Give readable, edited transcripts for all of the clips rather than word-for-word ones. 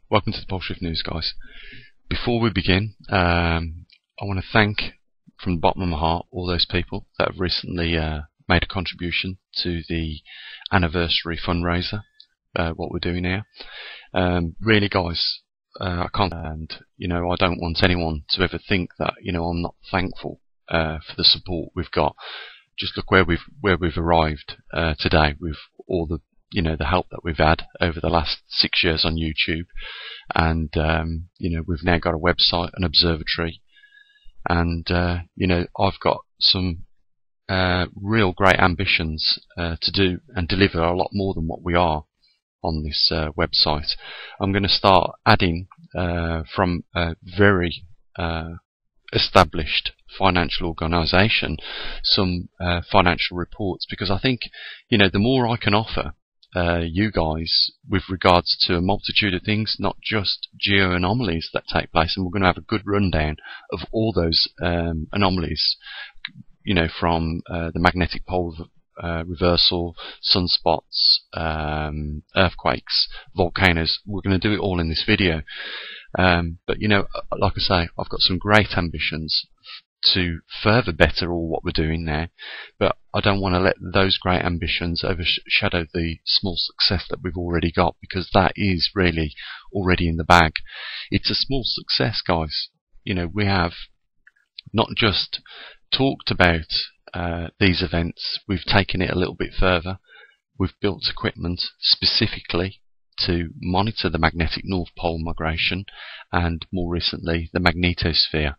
Welcome to the Poleshift News, guys. Before we begin, I want to thank from the bottom of my heart all those people that have recently made a contribution to the anniversary fundraiser, what we're doing here. Really, guys, I can't, and I don't want anyone to ever think that I'm not thankful for the support we've got. Just look where we've arrived today with all the the help that we've had over the last 6 years on YouTube, and we've now got a website, an observatory, and I've got some real great ambitions to do and deliver a lot more than what we are on this website. I'm going to start adding from a very established financial organisation some financial reports, because I think the more I can offer you guys with regards to a multitude of things, not just geo anomalies that take place, and we're going to have a good rundown of all those anomalies, from the magnetic pole reversal, sunspots, earthquakes, volcanoes. We're going to do it all in this video. But like I say, I've got some great ambitions to further better all what we're doing now, but I don't want to let those great ambitions overshadow the small success that we've already got, because that is really already in the bag. It's a small success, guys. We have not just talked about these events, we've taken it a little bit further. We've built equipment specifically to monitor the magnetic North Pole migration, and more recently the magnetosphere.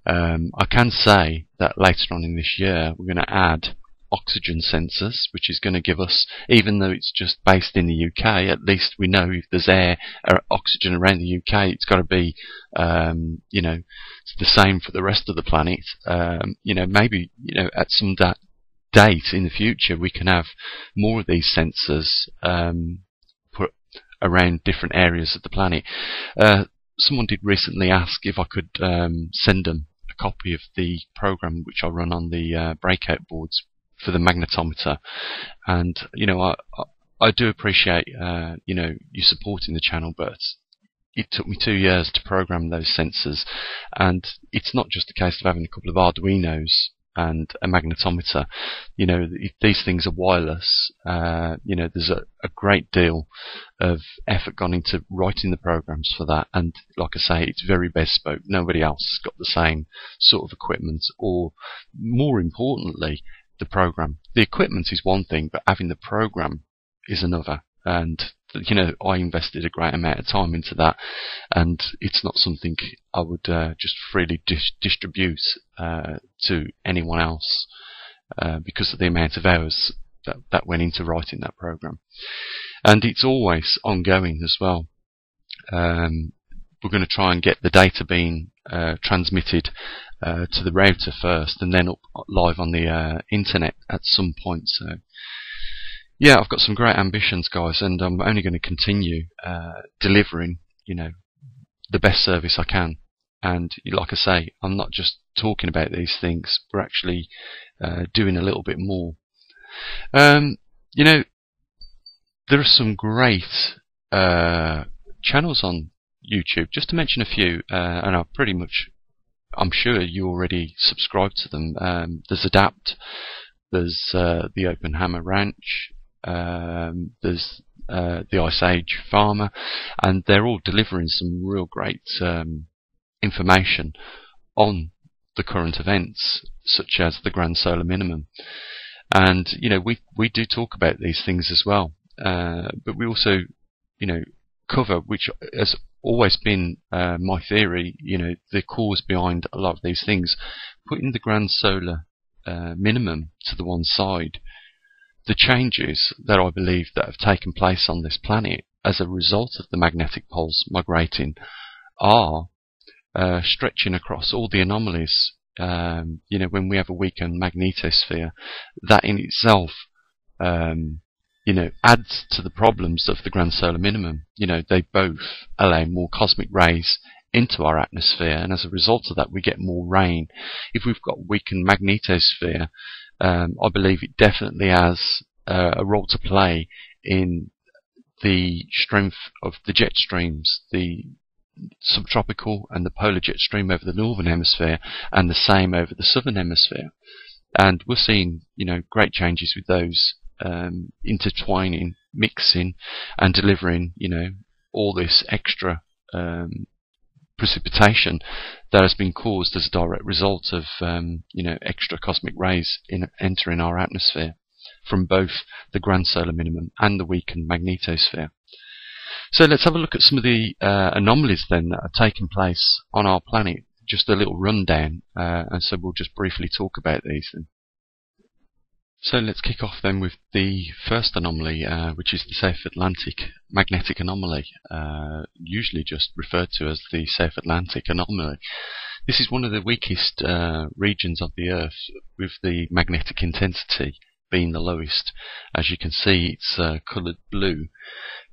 I can say that later on in this year we're going to add oxygen sensors, which is going to give us, even though it's just based in the UK, at least we know if there's air or oxygen around the UK, it's got to be it's the same for the rest of the planet. Maybe at some date in the future we can have more of these sensors put around different areas of the planet. Someone did recently ask if I could send them a copy of the program which I run on the breakout boards for the magnetometer, and I do appreciate you supporting the channel, but it took me 2 years to program those sensors, and it's not just a case of having a couple of Arduinos and a magnetometer. These things are wireless. There's a great deal of effort gone into writing the programs for that, and like I say, it's very bespoke. Nobody else has got the same sort of equipment, or more importantly, the program. The equipment is one thing, but having the program is another. And I invested a great amount of time into that, and it's not something I would just freely distribute to anyone else because of the amount of hours that went into writing that program. And it's always ongoing as well. We're going to try and get the data being transmitted to the router first, and then up live on the internet at some point. So yeah, I've got some great ambitions, guys, and I'm only going to continue delivering the best service I can. And like I say, I'm not just talking about these things, we're actually doing a little bit more. There are some great channels on YouTube, just to mention a few, and I'm sure you already subscribe to them. There's Adapt, there's the Open Hammer Ranch, there's the Ice Age Farmer, and they're all delivering some real great information on the current events, such as the Grand Solar Minimum. And we do talk about these things as well, but we also cover, which has always been my theory, the cause behind a lot of these things, putting the Grand Solar Minimum to the one side. The changes that I believe that have taken place on this planet as a result of the magnetic poles migrating are stretching across all the anomalies. When we have a weakened magnetosphere, that in itself adds to the problems of the Grand Solar Minimum. They both allow more cosmic rays into our atmosphere, and as a result of that we get more rain. If we've got weakened magnetosphere, I believe it definitely has a role to play in the strength of the jet streams, the subtropical and the polar jet stream over the northern hemisphere, and the same over the southern hemisphere. And we're seeing, great changes with those intertwining, mixing, and delivering, all this extra precipitation that has been caused as a direct result of, extra cosmic rays entering our atmosphere from both the grand solar minimum and the weakened magnetosphere. So let's have a look at some of the anomalies then that are taking place on our planet. Just a little rundown, and so we'll just briefly talk about these then. So let's kick off then with the first anomaly, which is the South Atlantic magnetic anomaly, usually just referred to as the South Atlantic anomaly. This is one of the weakest regions of the Earth, with the magnetic intensity being the lowest. As you can see, it's coloured blue.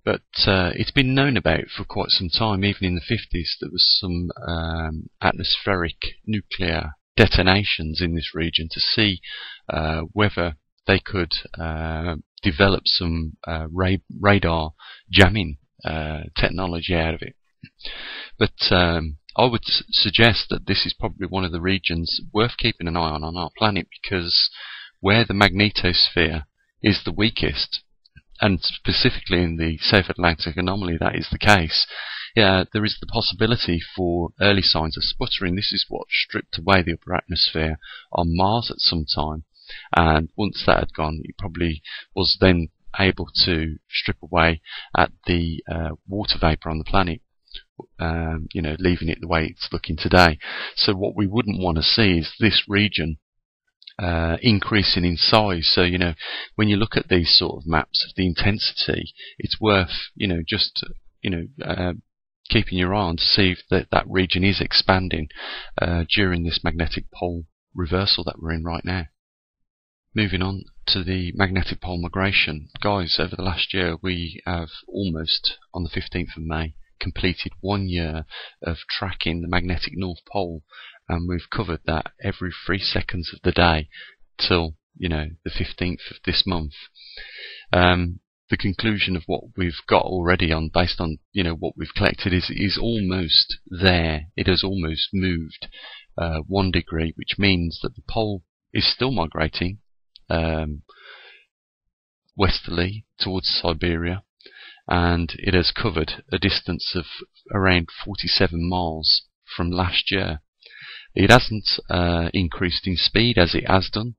But it's been known about for quite some time. Even in the 50s, there was some atmospheric nuclear detonations in this region to see whether they could develop some radar jamming technology out of it. But I would suggest that this is probably one of the regions worth keeping an eye on our planet, because where the magnetosphere is the weakest, and specifically in the South Atlantic anomaly that is the case, there is the possibility for early signs of sputtering. This is what stripped away the upper atmosphere on Mars at some time, and once that had gone, it probably was then able to strip away at the water vapour on the planet, leaving it the way it's looking today. So what we wouldn't want to see is this region increasing in size. So when you look at these sort of maps of the intensity, it's worth keeping your eye on to see if that region is expanding during this magnetic pole reversal that we're in right now. Moving on to the magnetic pole migration, guys, over the last year we have almost, on the 15th of May, completed 1 year of tracking the magnetic North Pole, and we've covered that every 3 seconds of the day till the 15th of this month. The conclusion of what we've got already based on what we've collected is almost there. It has almost moved 1 degree, which means that the pole is still migrating westerly towards Siberia, and it has covered a distance of around 47 miles from last year. It hasn't increased in speed as it has done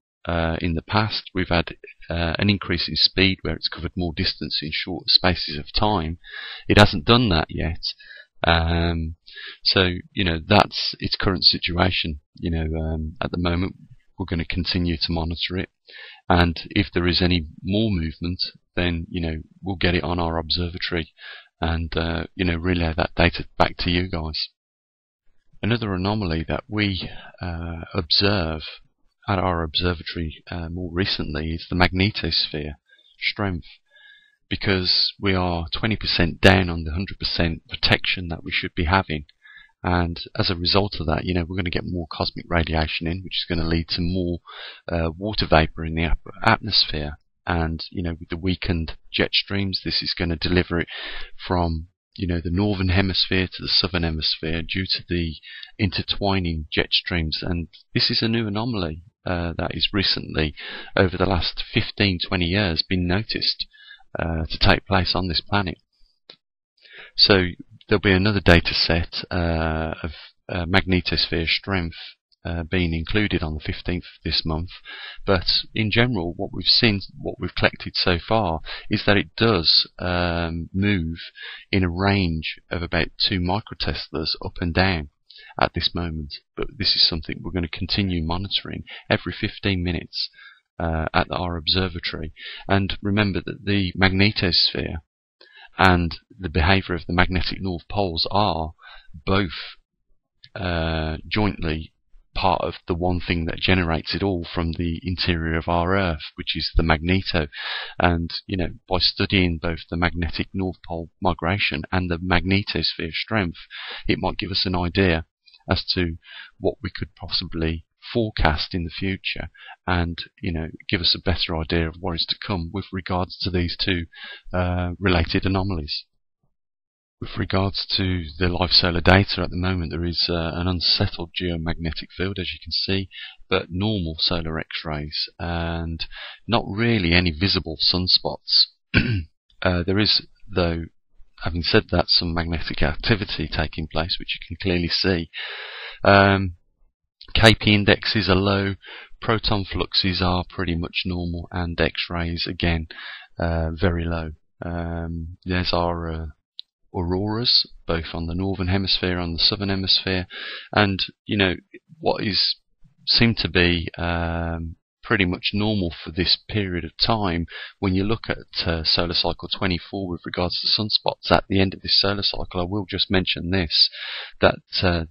in the past. We've had an increase in speed where it's covered more distance in short spaces of time. It hasn't done that yet. So that's its current situation. At the moment we're going to continue to monitor it, and if there is any more movement, then we'll get it on our observatory and relay that data back to you guys. Another anomaly that we observe at our observatory more recently is the Magnetosphere Strength, because we are 20% down on the 100% protection that we should be having, and as a result of that, we're going to get more cosmic radiation in, which is going to lead to more water vapour in the atmosphere, and with the weakened jet streams, this is going to deliver it from the northern hemisphere to the southern hemisphere due to the intertwining jet streams. And this is a new anomaly that is recently, over the last 15-20 years, been noticed to take place on this planet. So there'll be another data set of magnetosphere strength being included on the 15th of this month, but in general what we've seen, what we've collected so far, is that it does move in a range of about 2 microteslas up and down at this moment. But this is something we're going to continue monitoring every 15 minutes at our observatory. And remember that the magnetosphere and the behaviour of the magnetic north poles are both jointly part of the one thing that generates it all from the interior of our Earth, which is the magneto. And by studying both the magnetic north pole migration and the magnetosphere strength, it might give us an idea as to what we could possibly forecast in the future and, give us a better idea of what is to come with regards to these two related anomalies. With regards to the live solar data at the moment, there is an unsettled geomagnetic field, as you can see, but normal solar X-rays and not really any visible sunspots. There is, though, having said that, some magnetic activity taking place, which you can clearly see. KP indexes are low, proton fluxes are pretty much normal, and X-rays, again, very low. There's our auroras, both on the northern hemisphere and the southern hemisphere, and what is seemed to be pretty much normal for this period of time. When you look at solar cycle 24 with regards to sunspots at the end of this solar cycle, I will just mention this, that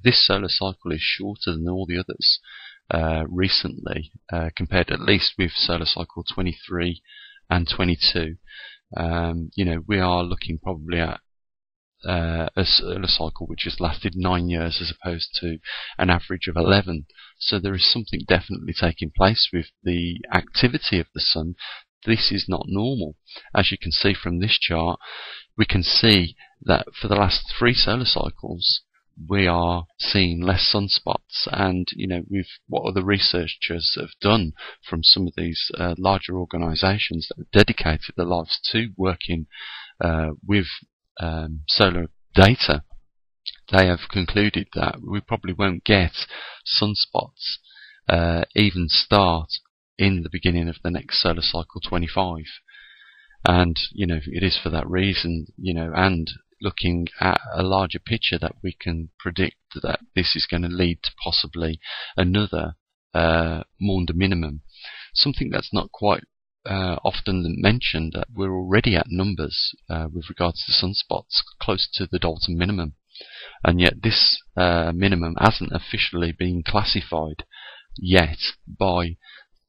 this solar cycle is shorter than all the others recently, compared at least with solar cycle 23 and 22. We are looking probably at a solar cycle which has lasted 9 years as opposed to an average of 11. So there is something definitely taking place with the activity of the sun. This is not normal. As you can see from this chart, we can see that for the last 3 solar cycles we are seeing less sunspots, and with what other researchers have done from some of these larger organisations that have dedicated their lives to working with solar data, they have concluded that we probably won't get sunspots even start in the beginning of the next solar cycle 25. And it is for that reason, and looking at a larger picture, that we can predict that this is going to lead to possibly another Maunder minimum. Something that's not quite often mentioned, that we're already at numbers with regards to sunspots close to the Dalton minimum, and yet this minimum hasn't officially been classified yet by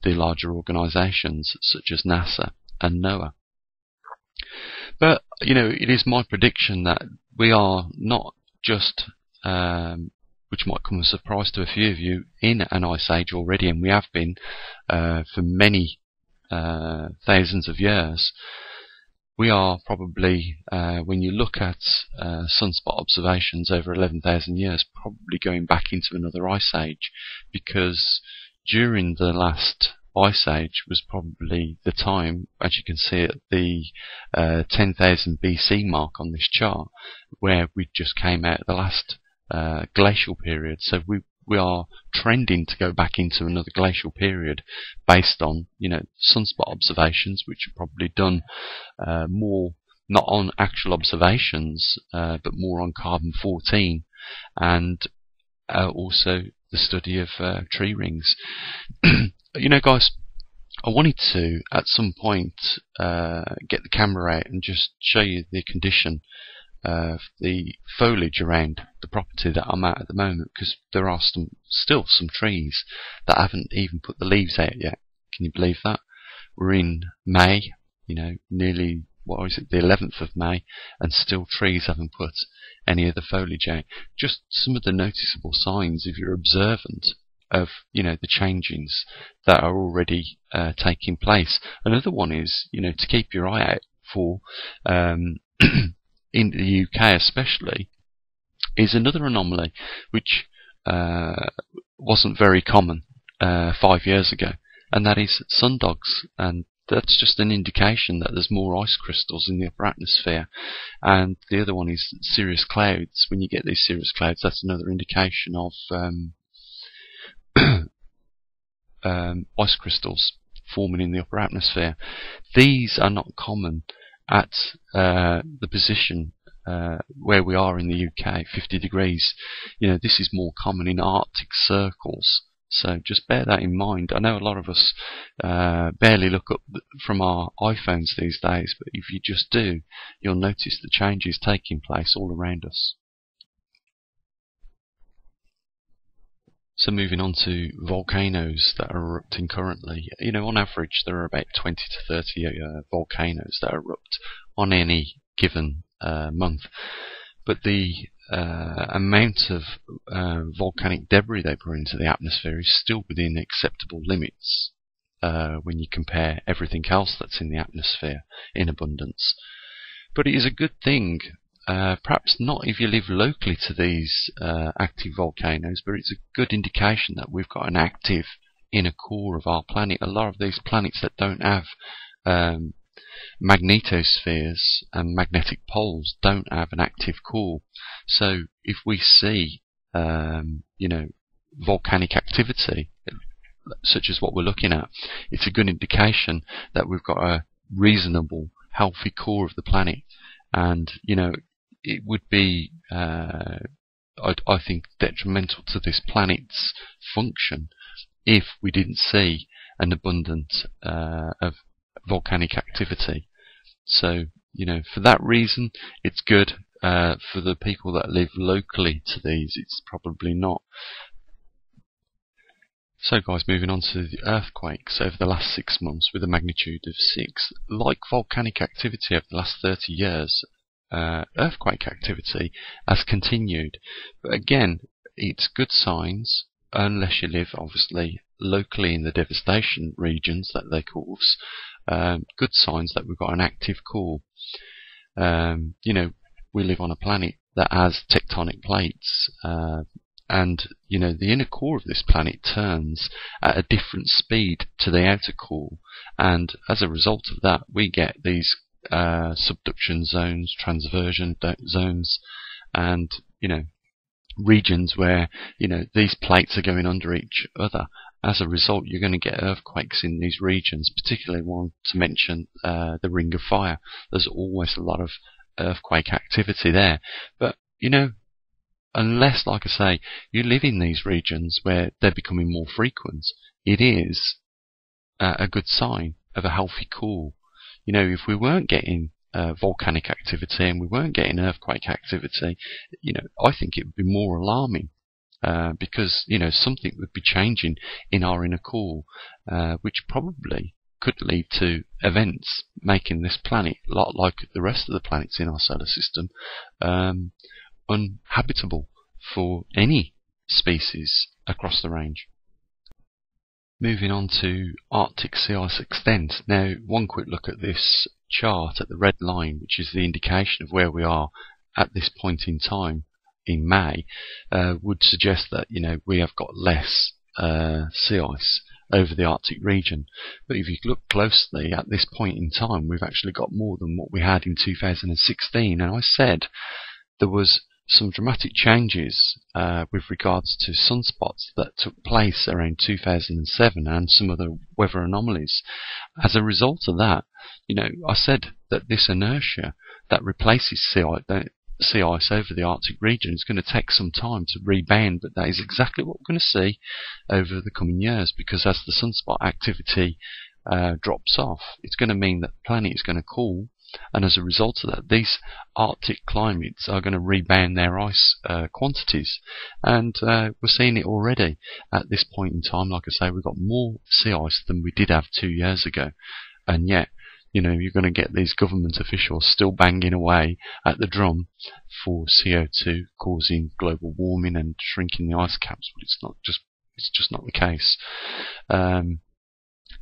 the larger organisations such as NASA and NOAA. But it is my prediction that we are not just, which might come as a surprise to a few of you, in an ice age already, and we have been for many thousands of years. We are probably, when you look at sunspot observations over 11,000 years, probably going back into another ice age, because during the last ice age was probably the time, as you can see at the 10,000 BC mark on this chart, where we just came out of the last glacial period. So we are trending to go back into another glacial period based on sunspot observations, which are probably done more not on actual observations but more on carbon-14 and also the study of tree rings. Guys, I wanted to at some point get the camera out and just show you the condition of the foliage around the property that I'm at the moment, because there are still some trees that haven't even put the leaves out yet. Can you believe that? We're in May, nearly, the 11th of May, and still trees haven't put any of the foliage out. Just some of the noticeable signs, if you're observant of the changings that are already taking place. Another one is to keep your eye out for in the UK especially, is another anomaly which wasn't very common 5 years ago, and that is sundogs. And that's just an indication that there's more ice crystals in the upper atmosphere. And the other one is cirrus clouds. When you get these cirrus clouds, that's another indication of ice crystals forming in the upper atmosphere. These are not common at the position where we are in the UK, 50 degrees. This is more common in Arctic circles. So just bear that in mind. I know a lot of us barely look up from our iPhones these days, but if you just do, you'll notice the changes taking place all around us. So moving on to volcanoes that are erupting currently. On average there are about 20 to 30 volcanoes that erupt on any given month. But the amount of volcanic debris they put into the atmosphere is still within acceptable limits when you compare everything else that's in the atmosphere in abundance. But it is a good thing, perhaps not if you live locally to these active volcanoes, but it's a good indication that we've got an active inner core of our planet. A lot of these planets that don't have magnetospheres and magnetic poles don't have an active core. So if we see volcanic activity such as what we're looking at, it's a good indication that we've got a reasonable, healthy core of the planet. And it would be I think detrimental to this planet's function if we didn't see an abundance of volcanic activity. So, for that reason, it's good. For the people that live locally to these, it's probably not. So guys, moving on to the earthquakes over the last 6 months with a magnitude of 6. Like volcanic activity over the last 30 years, earthquake activity has continued. But again, it's good signs, unless you live obviously locally in the devastation regions that they cause. Good signs that we've got an active core. We live on a planet that has tectonic plates, and the inner core of this planet turns at a different speed to the outer core, and as a result of that we get these subduction zones, transversion zones, and regions where these plates are going under each other. As a result, you're going to get earthquakes in these regions, particularly one to mention the Ring of Fire. There's always a lot of earthquake activity there. But, unless, like I say, you live in these regions where they're becoming more frequent, it is a good sign of a healthy core. If we weren't getting volcanic activity and we weren't getting earthquake activity, I think it would be more alarming. Because something would be changing in our inner core, which probably could lead to events making this planet, a lot like the rest of the planets in our solar system, uninhabitable for any species across the range. Moving on to Arctic sea ice extent. Now, one quick look at this chart at the red line, which is the indication of where we are at this point in time in May, would suggest that we have got less sea ice over the Arctic region. But if you look closely at this point in time, we've actually got more than what we had in 2016. And I said there was some dramatic changes with regards to sunspots that took place around 2007 and some other weather anomalies. As a result of that, I said that this inertia that replaces sea ice over the Arctic region is going to take some time to rebound, but that is exactly what we're going to see over the coming years, because as the sunspot activity drops off, it's going to mean that the planet is going to cool, and as a result of that, these Arctic climates are going to rebound their ice quantities, and we're seeing it already at this point in time. Like I say, we've got more sea ice than we did have 2 years ago, and yet you're going to get these government officials still banging away at the drum for CO2 causing global warming and shrinking the ice caps, but it's just not the case.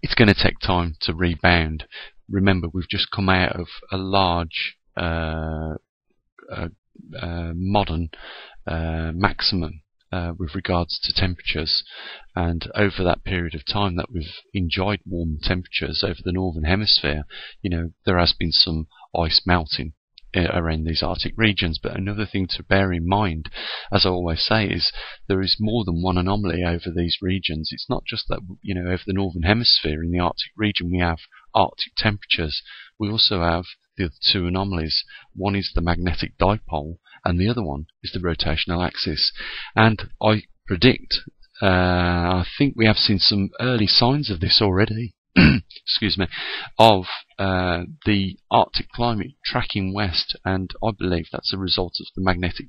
It's going to take time to rebound. Remember, we've just come out of a large modern maximum with regards to temperatures, and over that period of time that we've enjoyed warm temperatures over the northern hemisphere, there has been some ice melting around these Arctic regions. But another thing to bear in mind, as I always say, is there is more than one anomaly over these regions. It's not just that over the northern hemisphere in the Arctic region we have Arctic temperatures. We also have the other two anomalies. One is the magnetic dipole, and the other one is the rotational axis. And I predict, I think we have seen some early signs of this already, excuse me, of the Arctic climate tracking west, and I believe that's a result of the magnetic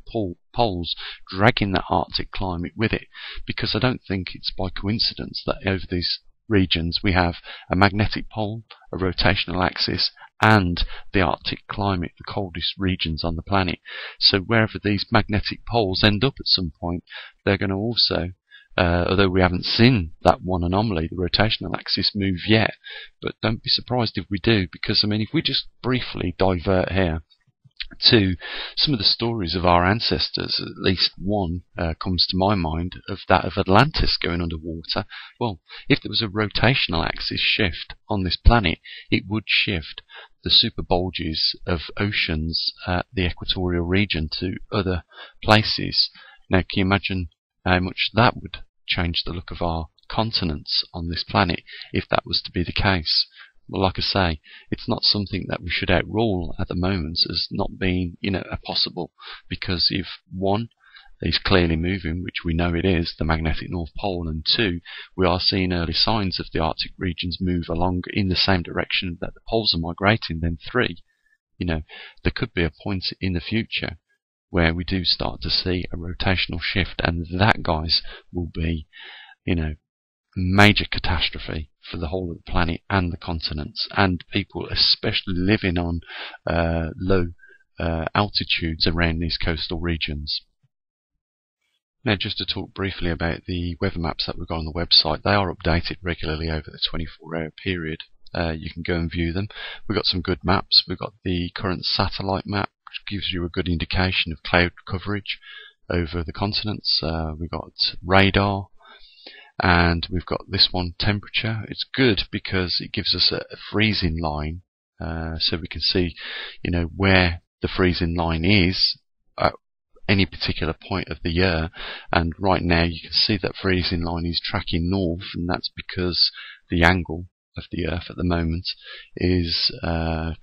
poles dragging that Arctic climate with it, because I don't think it's by coincidence that over these regions we have a magnetic pole, a rotational axis, and the Arctic climate, the coldest regions on the planet. So wherever these magnetic poles end up at some point, they're going to also, although we haven't seen that one anomaly, the rotational axis, move yet, but don't be surprised if we do, because I mean, if we just briefly divert here to some of the stories of our ancestors, at least one comes to my mind, of that of Atlantis going underwater. Well, if there was a rotational axis shift on this planet, it would shift the super bulges of oceans at the equatorial region to other places. Now, can you imagine how much that would change the look of our continents on this planet if that was to be the case? Well, like I say, it's not something that we should outrule at the moment as not being, a possible, because if one is clearly moving, which we know it is, the magnetic North Pole, and two, we are seeing early signs of the Arctic regions move along in the same direction that the poles are migrating, then three, there could be a point in the future where we do start to see a rotational shift, and that, guys, will be, major catastrophe for the whole of the planet and the continents, and people especially living on low altitudes around these coastal regions. Now, just to talk briefly about the weather maps that we've got on the website, they are updated regularly over the 24-hour period. You can go and view them. We've got some good maps. We've got the current satellite map, which gives you a good indication of cloud coverage over the continents. We've got radar, and we've got this one, temperature. It's good because it gives us a freezing line, so we can see, where the freezing line is at any particular point of the year. And right now you can see that freezing line is tracking north, and that's because the angle of the Earth at the moment is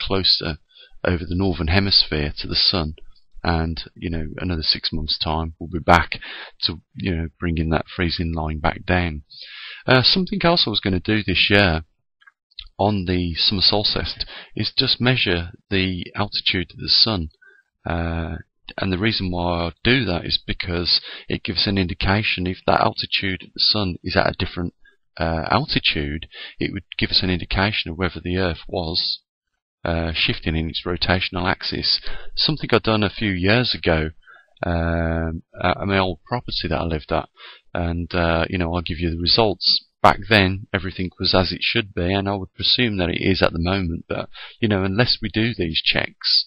closer over the northern hemisphere to the sun. And another 6 months' time, we'll be back to bringing that freezing line back down. Something else I was going to do this year on the summer solstice is just measure the altitude of the sun. And the reason why I do that is because it gives an indication if that altitude of the sun is at a different altitude. It would give us an indication of whether the Earth was shifting in its rotational axis. Something I'd done a few years ago at my old property that I lived at, and I'll give you the results. Back then everything was as it should be, and I would presume that it is at the moment, but unless we do these checks,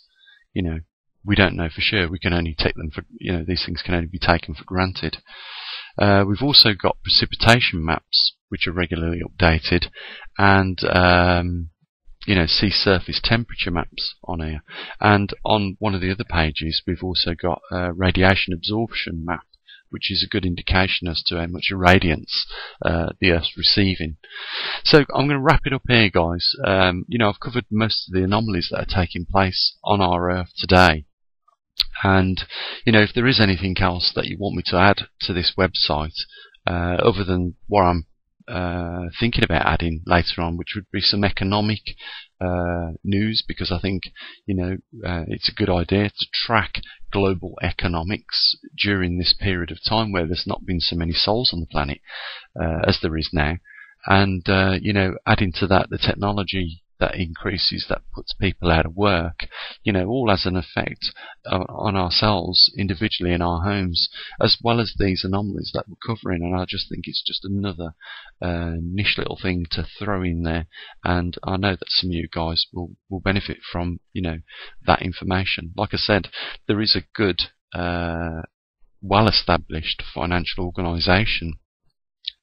we don't know for sure. We can only take them for, these things can only be taken for granted. We've also got precipitation maps which are regularly updated, and sea surface temperature maps on here. And on one of the other pages, we've also got a radiation absorption map, which is a good indication as to how much radiance the Earth's receiving. So I'm going to wrap it up here, guys. I've covered most of the anomalies that are taking place on our Earth today. And, if there is anything else that you want me to add to this website, other than what I'm thinking about adding later on, which would be some economic news, because I think it's a good idea to track global economics during this period of time where there's not been so many souls on the planet as there is now, and adding to that the technology that increases, that puts people out of work, all has an effect on ourselves individually in our homes, as well as these anomalies that we're covering. And I just think it's just another niche little thing to throw in there, and I know that some of you guys will benefit from that information. Like I said, there is a good well-established financial organisation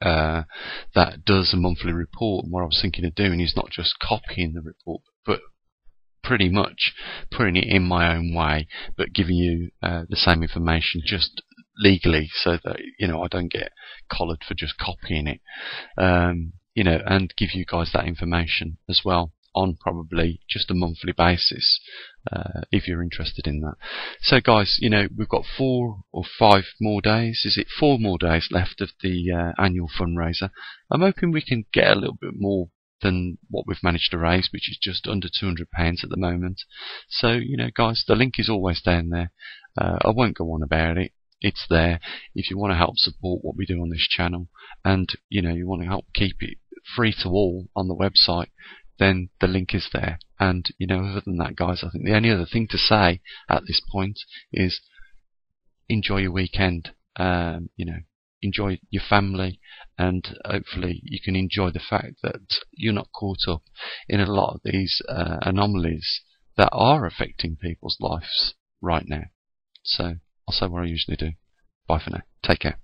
that does a monthly report, and what I was thinking of doing is not just copying the report, but pretty much putting it in my own way, but giving you the same information just legally, so that I don't get collared for just copying it, and give you guys that information as well on probably just a monthly basis, if you're interested in that. So guys, we've got 4 or 5 more days, is it 4 more days left of the annual fundraiser. I'm hoping we can get a little bit more than what we've managed to raise, which is just under £200 at the moment. So, guys, the link is always down there. I won't go on about it. It's there if you want to help support what we do on this channel, and you want to help keep it free to all on the website. then the link is there. And, you know, other than that, guys, I think the only other thing to say at this point is enjoy your weekend. You know, enjoy your family, and hopefully you can enjoy the fact that you're not caught up in a lot of these anomalies that are affecting people's lives right now. So I'll say what I usually do. Bye for now. Take care.